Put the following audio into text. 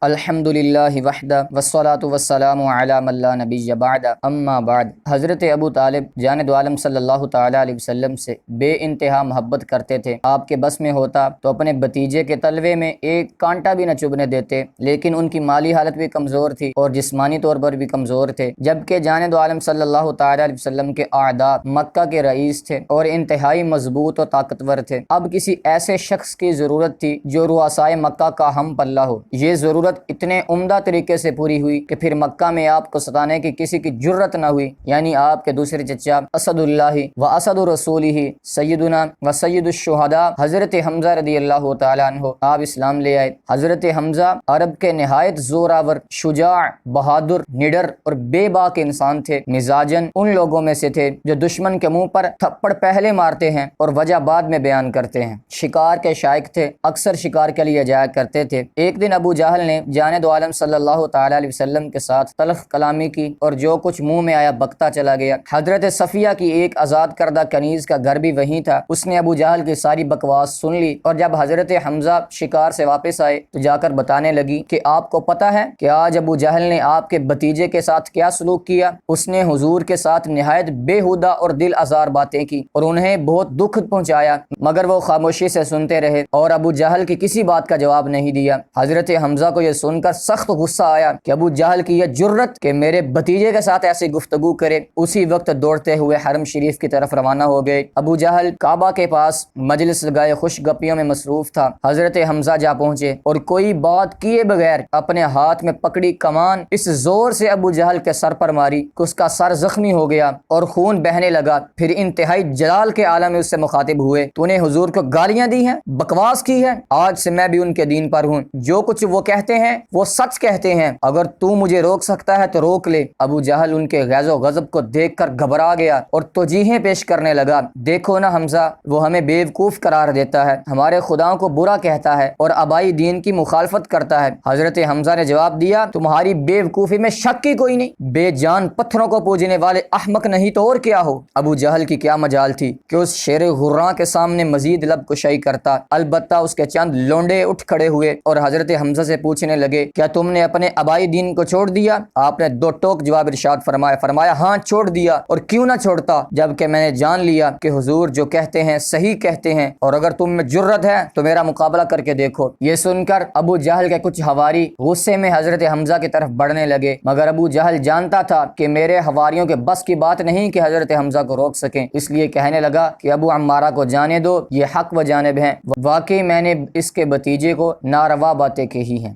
الحمدللہ وحدہ والصلاة والسلام علی من لا نبی بعد اما بعد۔ حضرت ابو طالب جاند عالم صلی اللہ تعالی علیہ وسلم سے بے انتہا محبت کرتے تھے۔ آپ کے بس میں ہوتا تو اپنے بھتیجے کے تلوے میں ایک کانٹا بھی نہ چبھنے دیتے، لیکن ان کی مالی حالت بھی کمزور تھی اور جسمانی طور پر بھی کمزور تھے، جبکہ جاند عالم صلی اللہ تعالی علیہ وسلم کے اعداء مکہ کے رئیس تھے اور انتہائی مضبوط اور طاقتور تھے۔ اب کسی ایسے شخص کی ضرورت تھی جو رؤسائے مکہ کا ہم پلہ ہو۔ یہ ضرورت اتنے عمدہ طریقے سے پوری ہوئی کہ پھر مکہ میں آپ کو ستانے کی کسی کی جرت نہ ہوئی، یعنی آپ کے دوسرے چچا اسد اللہ و اسد رسولہ سیدنا و سید الشہداء حضرت حمزہ رضی اللہ تعالی عنہ آپ اسلام لے آئے۔ حضرت حمزہ عرب کے نہایت زوراور، شجاع، بہادر، نڈر اور بے باک انسان تھے۔ مزاجن ان لوگوں میں سے تھے جو دشمن کے منہ پر تھپڑ پہلے مارتے ہیں اور وجہ بعد میں بیان کرتے ہیں۔ شکار کے شائق تھے، اکثر شکار کے لیے جایا کرتے تھے۔ ایک دن ابو جہل نے جاند عالم صلی اللہ تعالی علیہ وسلم کے ساتھ تلخ کلامی کی اور جو کچھ منہ میں آیا بکتا چلا گیا۔ حضرت صفیہ کی ایک آزاد کردہ کنیز کا گھر بھی وہیں تھا، اس نے ابو جہل کی ساری بکواس سن لی اور جب حضرت حمزہ شکار سے واپس آئے تو جا کر بتانے لگی کہ آپ کو پتہ ہے کہ آج ابو جہل نے آپ کے بھتیجے کے ساتھ کیا سلوک کیا؟ اس نے حضور کے ساتھ نہایت بےہودہ اور دل آزار باتیں کی اور انہیں بہت دکھ پہنچایا، مگر وہ خاموشی سے سنتے رہے اور ابو جہل کی کسی بات کا جواب نہیں دیا۔ حضرت حمزہ کو یہ سن کر سخت غصہ آیا کہ ابو جہل کی یہ جرت کہ میرے بھتیجے کے ساتھ ایسی گفتگو کرے۔ اسی وقت دوڑتے ہوئے حرم شریف کی طرف روانہ ہو گئے۔ ابو جہل کعبہ کے پاس مجلس لگائے خوش گپیوں میں مصروف تھا۔ حضرت حمزہ جا پہنچے اور کوئی بات کیے بغیر اپنے ہاتھ میں پکڑی کمان اس زور سے ابو جہل کے سر پر ماری کہ اس کا سر زخمی ہو گیا اور خون بہنے لگا۔ پھر انتہائی جلال کے عالم میں اس سے مخاطب ہوئے، تو نے حضور کو گالیاں دی ہیں، بکواس کی ہے، آج سے میں بھی ان کے دین پر ہوں، جو کچھ وہ کہتے ہیں وہ سچ کہتے ہیں، اگر تو مجھے روک سکتا ہے تو روک لے۔ ابو جہل ان کے غیظ و غضب کو دیکھ کر گھبرا گیا اور توجیہیں پیش کرنے لگا، دیکھو نا حمزہ، وہ ہمیں بیوقوف قرار دیتا ہے، ہمارے خداؤں کو برا کہتا ہے اور آبائی دین کی مخالفت کرتا ہے۔ حضرت حمزہ نے جواب دیا، تمہاری بیوقوفی میں شک کی کوئی نہیں، بے جان پتھروں کو پوجنے والے احمق نہیں تو اور کیا ہو۔ ابو جہل کی کیا مجال تھی کہ اس شیر غراں کے سامنے مزید لب کشائی کرتا، البتہ اس کے چند لونڈے اٹھ کھڑے ہوئے اور حضرت حمزہ سے پوچھنے لگے، کیا تم نے اپنے آبائی دین کو چھوڑ دیا؟ آپ نے دو ٹوک جواب ارشاد فرمایا ہاں چھوڑ دیا، اور کیوں نہ چھوڑتا، جبکہ میں نے جان لیا کہ حضور جو کہتے ہیں صحیح کہتے ہیں، اور اگر تم میں جرت ہے تو میرا مقابلہ کر کے دیکھو۔ یہ سن کر ابو جہل کے کچھ حواری غصے میں حضرت حمزہ کی طرف بڑھنے لگے، مگر ابو جہل جانتا تھا کہ میرے حواریوں کے بس کی بات نہیں کہ حضرت حمزہ کو روک سکیں، اس لیے کہنے لگا کہ ابو عمارہ کو جانے دو، یہ حق و جانب ہیں، واقعی میں نے اس کے بھتیجے کو ناروا باتیں کہی ہیں۔